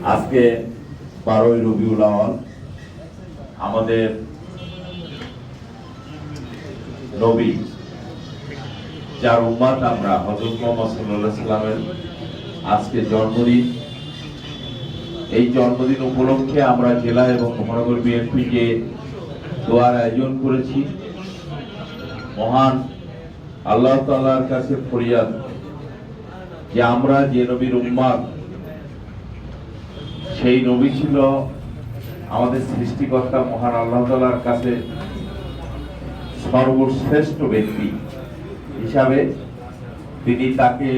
আজকে 12ই রবিউল আউয়াল, আমাদের নবী যার উম্মত আমরা, হযরত মুহাম্মদ সাল্লাল্লাহু আলাইহি সাল্লামের আজকে জন্মদিন। এই জন্মদিন উপলক্ষে আমরা জেলা এবং মহানগর বিএনপিকে দোয়ার আয়োজন করেছি। মহান আল্লাহ তাআলার কাছে ফরিয়াদ যে আমরা যে নবীর উম্মত, সেই নবী ছিল আমাদের সৃষ্টিকর্তা মহান আল্লাহ তাআলার কাছে সর্বশ্রেষ্ঠ ব্যক্তি হিসাবে। তিনি তাকে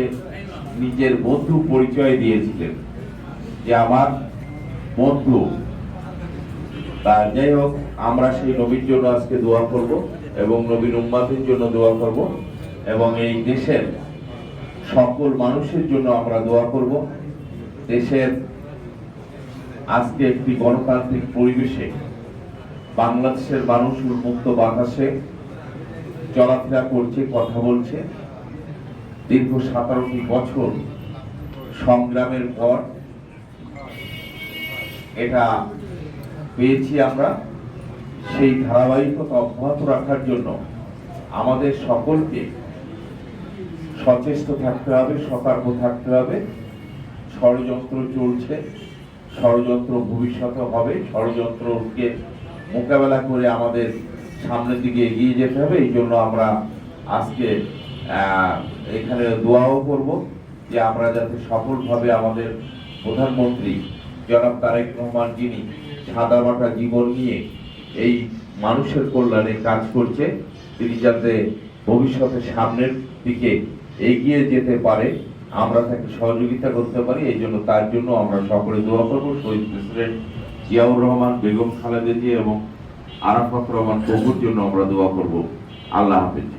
নিজের বন্ধু পরিচয় দিয়েছিলেন যে আমার বন্ধু। তার যাই হোক, আমরা সেই নবীর জন্য আজকে দোয়া করব এবং নবীর উম্মতের জন্য দোয়া করব এবং এই দেশের সকল মানুষের জন্য আমরা দোয়া করব। দেশের আজকে একটি গণতান্ত্রিক পরিবেশে বাংলাদেশের মানুষ মুক্ত বাতাসে চলাফেরা করছে, কথা বলছে। দীর্ঘ 17টি বছর সংগ্রামের পর এটা পেয়েছি আমরা। সেই ধারাবাহিকতা অব্যাহত রাখার জন্য আমাদের সকলকে সচেষ্ট থাকতে হবে, সতর্ক থাকতে হবে। ষড়যন্ত্র চলছে, ষড়যন্ত্র ভবিষ্যতে হবে। ষড়যন্ত্রকে মোকাবেলা করে আমাদের সামনের দিকে এগিয়ে যেতে হবে। এই জন্য আমরা আজকে এখানে দোয়াও করব যে আমরা যাতে সফলভাবে আমাদের প্রধানমন্ত্রী জনাব তারেক রহমান, যিনি সাদামাটা জীবন নিয়ে এই মানুষের কল্যাণে কাজ করছে, তিনি যাতে ভবিষ্যতে সামনের দিকে এগিয়ে যেতে পারে, আমরা তাকে সহযোগিতা করতে পারি। এই জন্য তার জন্য আমরা সকলে দোয়া করব। শহীদ প্রেসিডেন্ট জিয়াউর রহমান, বেগম খালেদা জিয়া এবং আরাফাত রহমান প্রভুর জন্য আমরা দোয়া করব। আল্লাহ হাফেজ।